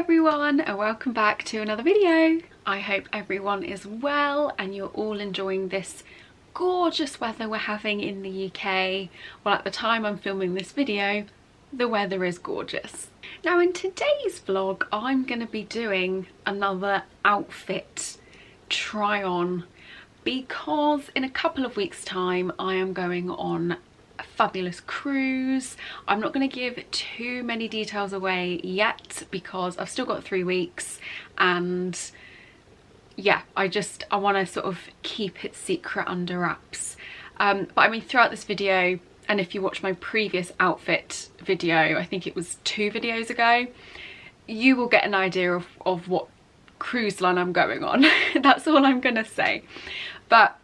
everyone and welcome back to another video. I hope everyone is well and you're all enjoying this gorgeous weather we're having in the UK. Well, at the time I'm filming this video, the weather is gorgeous. Now in today's vlog, I'm going to be doing another outfit try on because in a couple of weeks time I am going on a fabulous cruise. I'm not going to give too many details away yet because I've still got 3 weeks and yeah, I want to sort of keep it secret under wraps. But I mean, throughout this video, and if you watch my previous outfit video, I think it was 2 videos ago, you will get an idea of what cruise line I'm going on. That's all I'm gonna say. But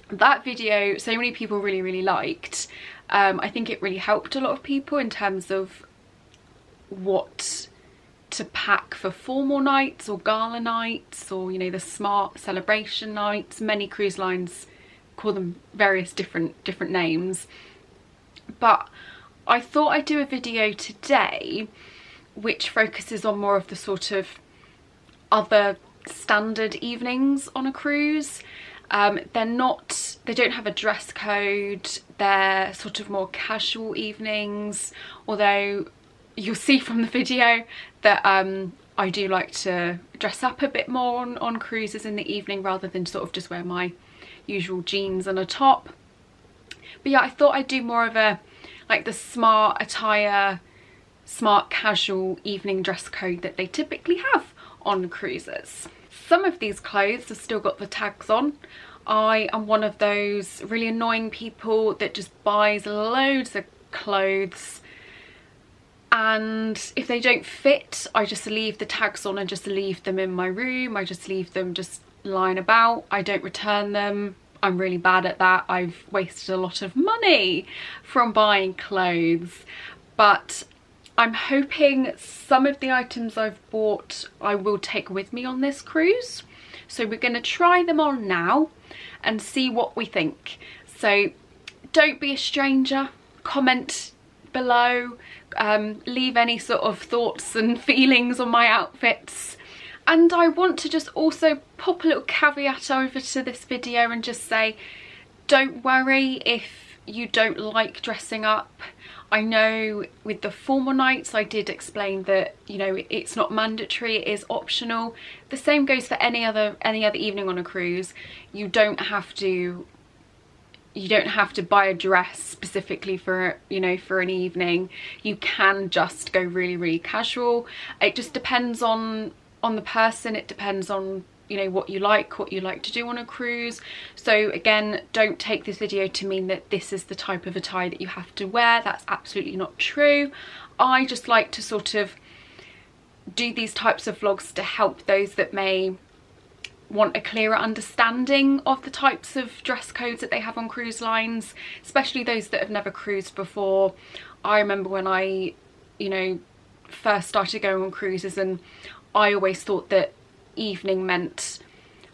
that video, so many people really liked. I think it really helped a lot of people in terms of what to pack for formal nights or gala nights, or you know, the smart celebration nights. Many cruise lines call them various different names, but I thought I'd do a video today which focuses on more of the sort of other standard evenings on a cruise. They don't have a dress code, they're sort of more casual evenings, although you'll see from the video that I do like to dress up a bit more on cruises in the evening rather than sort of just wear my usual jeans and a top. But yeah, I thought I'd do more of a like the smart attire, smart casual evening dress code that they typically have on cruises. Some of these clothes have still got the tags on. I am one of those really annoying people that just buys loads of clothes, and if they don't fit, I just leave the tags on and just leave them in my room. I just leave them just lying about. I don't return them. I'm really bad at that. I've wasted a lot of money from buying clothes, but I'm hoping some of the items I've bought I will take with me on this cruise. So we're going to try them on now and see what we think. So don't be a stranger, comment below, leave any sort of thoughts and feelings on my outfits. And I want to just also pop a little caveat over to this video and just say, don't worry if you don't like dressing up. I know with the formal nights I did explain that, you know, it's not mandatory, it is optional. The same goes for any other evening on a cruise. You don't have to buy a dress specifically for, you know, for an evening. You can just go really casual. It just depends on the person. It depends on, you know, what you like to do on a cruise. So again, don't take this video to mean that this is the type of attire that you have to wear. That's absolutely not true. I just like to sort of do these types of vlogs to help those that may want a clearer understanding of the types of dress codes that they have on cruise lines, especially those that have never cruised before. I remember when I, you know, first started going on cruises, and I always thought that evening meant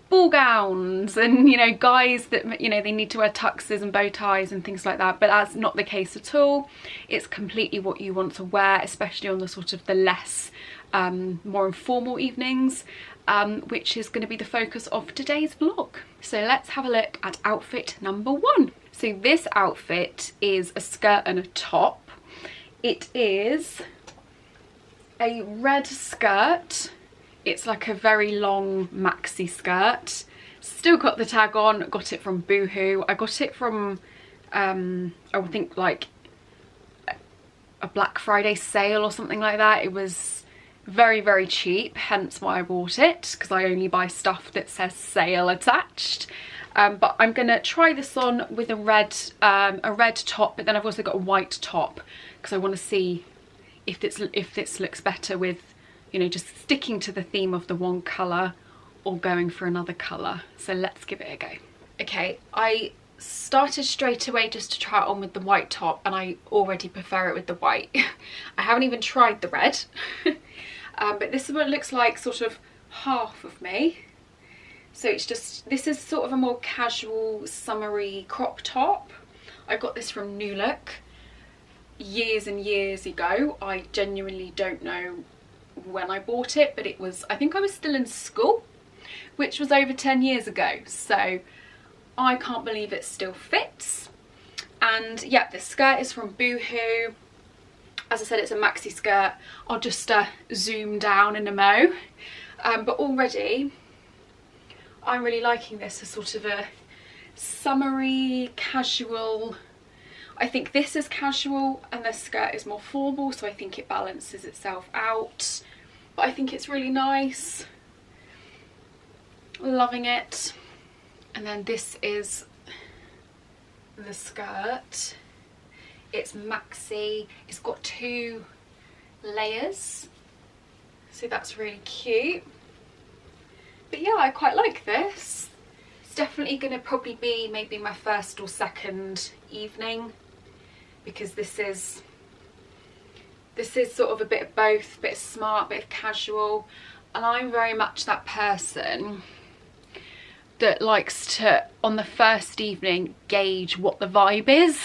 ball gowns and, you know, guys that, you know, they need to wear tuxes and bow ties and things like that, but that's not the case at all. It's completely what you want to wear, especially on the sort of the less more informal evenings, which is going to be the focus of today's vlog. So let's have a look at outfit number 1. So this outfit is a skirt and a top. It is a red skirt. It's like a very long maxi skirt. Still got the tag on. Got it from Boohoo. I got it from I think like a Black Friday sale or something like that. It was very cheap, hence why I bought it, because I only buy stuff that says sale attached. But I'm gonna try this on with a red top, but then I've also got a white top because I want to see if this looks better with, you know, just sticking to the theme of the one colour or going for another colour. So let's give it a go. Okay, I started straight away just to try it on with the white top, and I already prefer it with the white. I haven't even tried the red. But this is what it looks like, sort of half of me. So it's just, this is sort of a more casual summery crop top. I got this from New Look years and years ago. I genuinely don't know when I bought it, but it was, I think I was still in school, which was over 10 years ago, so I can't believe it still fits. And yeah, this skirt is from Boohoo. As I said, it's a maxi skirt. I'll just zoom down in a mo. But already I'm really liking this as sort of a summery, casual. I think this is casual and the skirt is more formal, so I think it balances itself out. But I think it's really nice. Loving it. And then this is the skirt. It's maxi. It's got 2 layers, so that's really cute. But yeah, I quite like this. It's definitely going to probably be maybe my first or second evening, because this is sort of a bit of both, a bit of smart, a bit of casual, and I'm very much that person that likes to, on the first evening, gauge what the vibe is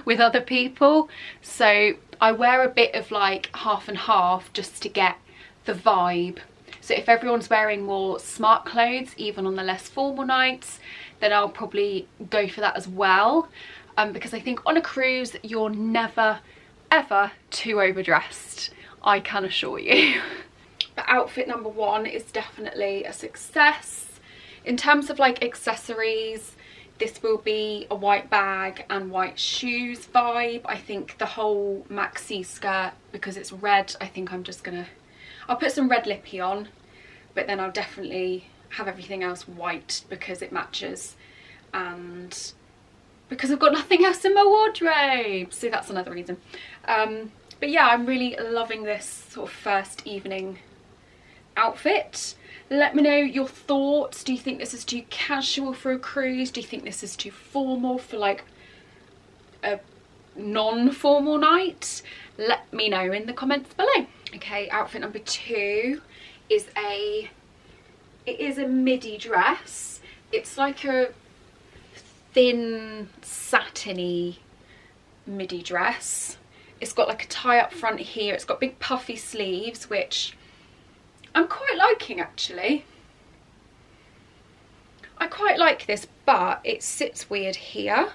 with other people. So I wear a bit of like half and half just to get the vibe. So if everyone's wearing more smart clothes, even on the less formal nights, then I'll probably go for that as well. Because I think on a cruise, you're never, ever too overdressed, I can assure you. But outfit number 1 is definitely a success. In terms of like accessories, this will be a white bag and white shoes vibe. I think the whole maxi skirt, because it's red, I think I'll put some red lippy on, but then I'll definitely have everything else white because it matches, and because I've got nothing else in my wardrobe, so that's another reason. But yeah, I'm really loving this sort of first evening outfit. Let me know your thoughts. Do you think this is too casual for a cruise? Do you think this is too formal for like a non-formal night? Let me know in the comments below. Okay, outfit number 2 is it is a midi dress. It's like a thin satiny midi dress. It's got like a tie up front here. It's got big puffy sleeves, which I'm quite liking actually. I quite like this, but it sits weird here.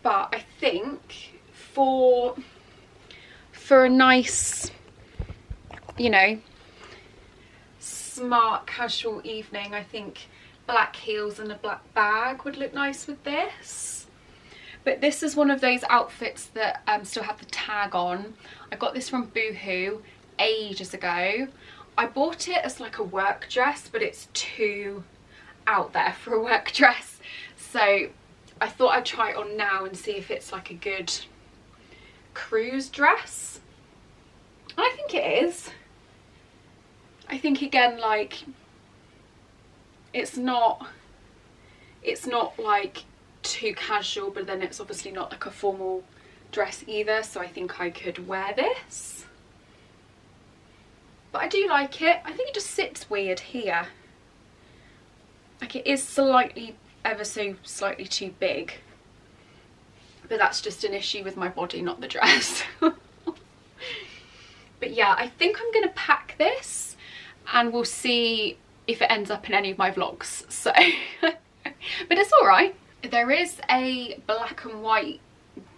But I think for a nice, you know, smart casual evening, I think black heels and a black bag would look nice with this. But this is one of those outfits that still have the tag on. I got this from Boohoo ages ago. I bought it as like a work dress, but it's too out there for a work dress, so I thought I'd try it on now and see if it's like a good cruise dress. And I think it is. I think again, like, it's not like too casual, but then it's obviously not like a formal dress either, so I think I could wear this. But I do like it. I think it just sits weird here. Like, it is slightly, ever so slightly too big. But that's just an issue with my body, not the dress. But yeah, I think I'm going to pack this and we'll see if it ends up in any of my vlogs. So, but it's alright. There is a black and white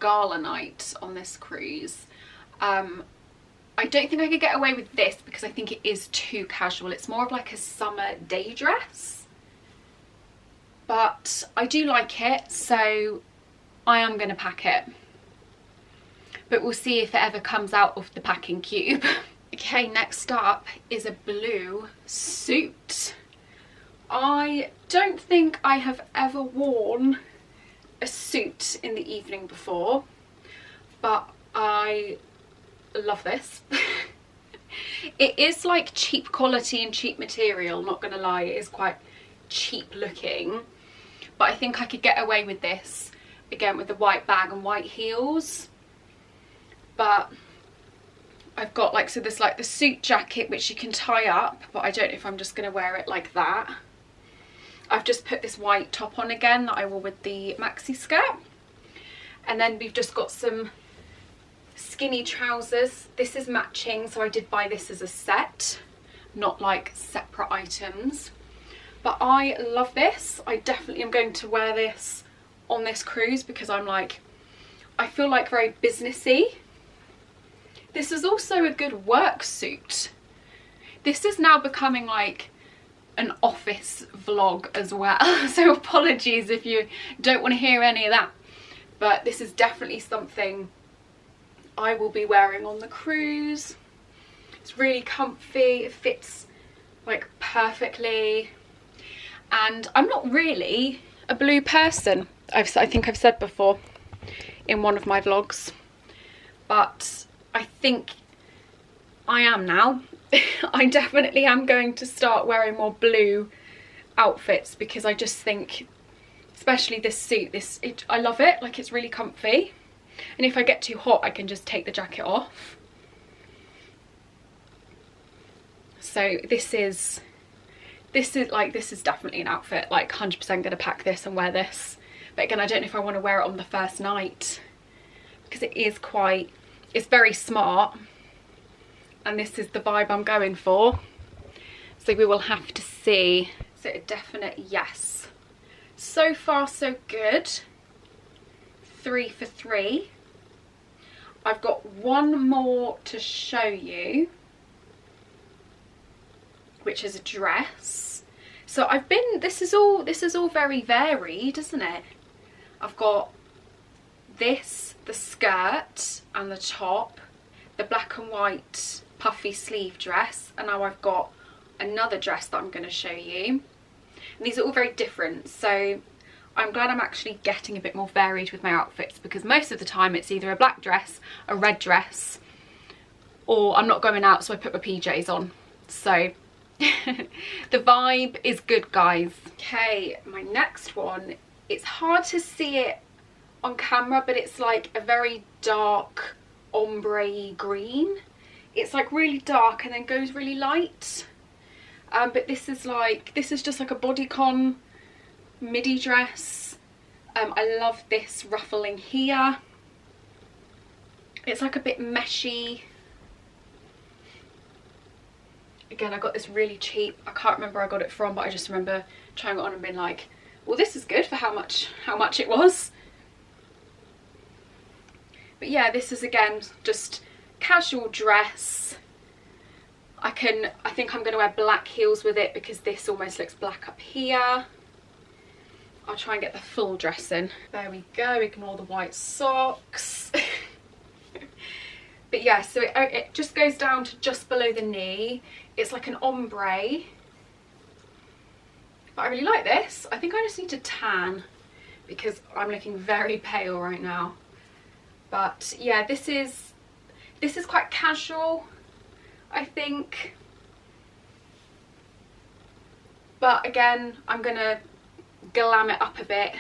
gala night on this cruise. I don't think I could get away with this because I think it is too casual. It's more of like a summer day dress. But I do like it, so I am going to pack it. But we'll see if it ever comes out of the packing cube. Okay, next up is a blue suit. I don't think I have ever worn a suit in the evening before, but I love this. It is like cheap quality and cheap material, not gonna lie, it is quite cheap looking, but I think I could get away with this again with the white bag and white heels. But I've got like, so there's like the suit jacket which you can tie up, but I don't know if I'm just gonna wear it like that. I've just put this white top on again that I wore with the maxi skirt, and then we've just got some skinny trousers. This is matching, so I did buy this as a set, not like separate items. But I love this. I definitely am going to wear this on this cruise because I'm like, I feel like very businessy. This is also a good work suit. This is now becoming like an office vlog as well. So apologies if you don't want to hear any of that. But this is definitely something I will be wearing on the cruise. It's really comfy. It fits like perfectly. And I'm not really a blue person. I think I've said before in one of my vlogs, but I think I am now. I definitely am going to start wearing more blue outfits because I just think, especially this suit, I love it. Like, it's really comfy, and if I get too hot I can just take the jacket off. So this is definitely an outfit, like 100% gonna pack this and wear this. But again, I don't know if I want to wear it on the first night because it's very smart, and this is the vibe I'm going for. So we will have to see. So a definite yes. So far so good. 3 for 3. I've got one more to show you, which is a dress. So this is all very varied, isn't it? I've got this, the skirt and the top, the black and white puffy sleeve dress, and now I've got another dress that I'm going to show you. And these are all very different, so I'm glad I'm actually getting a bit more varied with my outfits, because most of the time it's either a black dress, a red dress, or I'm not going out so I put my PJs on. So the vibe is good, guys. Okay, my next one, it's hard to see it on camera, but it's like a very dark ombre green. It's like really dark and then goes really light. But this is just like a bodycon midi dress. I love this ruffling here. It's like a bit meshy. Again, I got this really cheap. I can't remember where I got it from, but I just remember trying it on and being like, well, this is good for how much it was. But yeah, this is again just casual dress. I think I'm going to wear black heels with it because this almost looks black up here. I'll try and get the full dress in. There we go, ignore the white socks. But yeah, so it just goes down to just below the knee. It's like an ombre. But I really like this. I think I just need to tan because I'm looking very pale right now. But yeah, this is quite casual, I think. But again, I'm gonna glam it up a bit,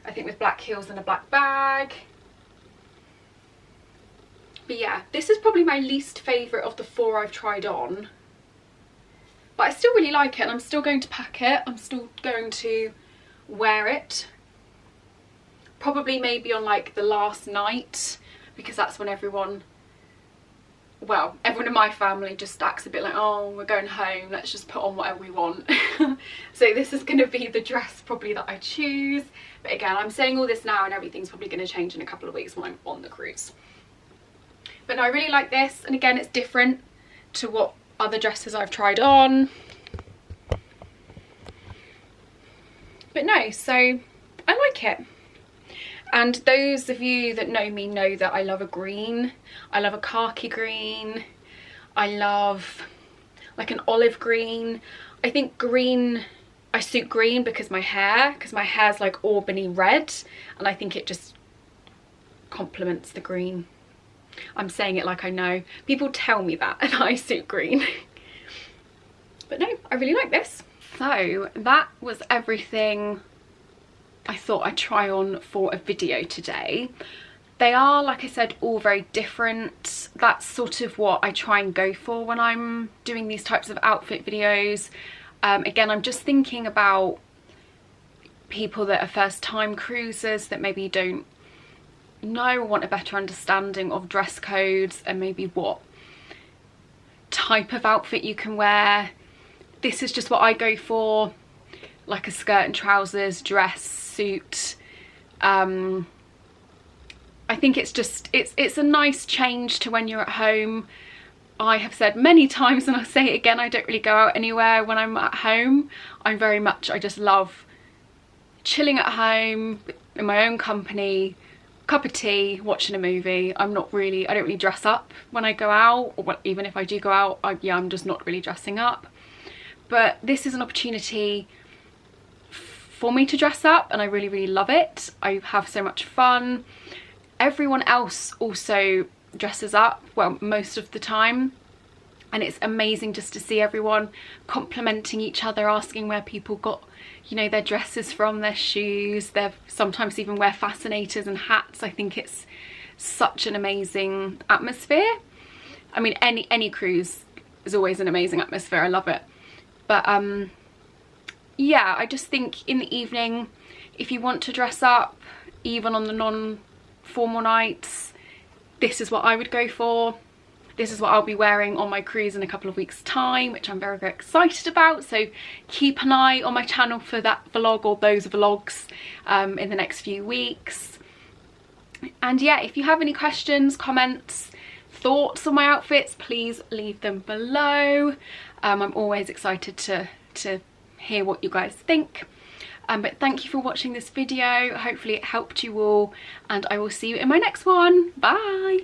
I think, with black heels and a black bag. But yeah, this is probably my least favourite of the 4 I've tried on. But I still really like it, and I'm still going to pack it. I'm still going to wear it. Probably maybe on like the last night, because that's when everyone in my family just acts a bit like, oh, we're going home, let's just put on whatever we want. So this is going to be the dress probably that I choose. But again, I'm saying all this now and everything's probably going to change in a couple of weeks when I'm on the cruise. But no, I really like this, and again, it's different to what other dresses I've tried on. But no, so I like it. And those of you that know me know that I love a green. I love a khaki green. I love like an olive green. I think green, I suit green because my hair's like aubany red, and I think it just complements the green. I'm saying it like I know. People tell me that and I suit green. But no, I really like this. So that was everything I thought I'd try on for a video today. They are, like I said, all very different. That's sort of what I try and go for when I'm doing these types of outfit videos. Again, I'm just thinking about people that are first time cruisers that maybe don't know or want a better understanding of dress codes and maybe what type of outfit you can wear, this is just what I go for, like a skirt and trousers, dress, suit. I think it's just, it's a nice change to when you're at home. I have said many times, and I'll say it again, I don't really go out anywhere when I'm at home. I just love chilling at home in my own company, cup of tea, watching a movie. I don't really dress up when I go out, or even if I do go out, I'm just not really dressing up. But this is an opportunity for me to dress up, and I really, really love it. I have so much fun. Everyone else also dresses up, well, most of the time, and it's amazing just to see everyone complimenting each other, asking where people got, you know, their dresses from, their shoes. They sometimes even wear fascinators and hats. I think it's such an amazing atmosphere. I mean, any cruise is always an amazing atmosphere. I love it. But yeah, I just think in the evening, if you want to dress up, even on the non-formal nights, this is what I would go for. This is what I'll be wearing on my cruise in a couple of weeks' time, which I'm very, very excited about. So keep an eye on my channel for that vlog or those vlogs in the next few weeks. And yeah, if you have any questions, comments, thoughts on my outfits, please leave them below. I'm always excited to hear what you guys think. But thank you for watching this video. Hopefully it helped you all, and I will see you in my next one. Bye!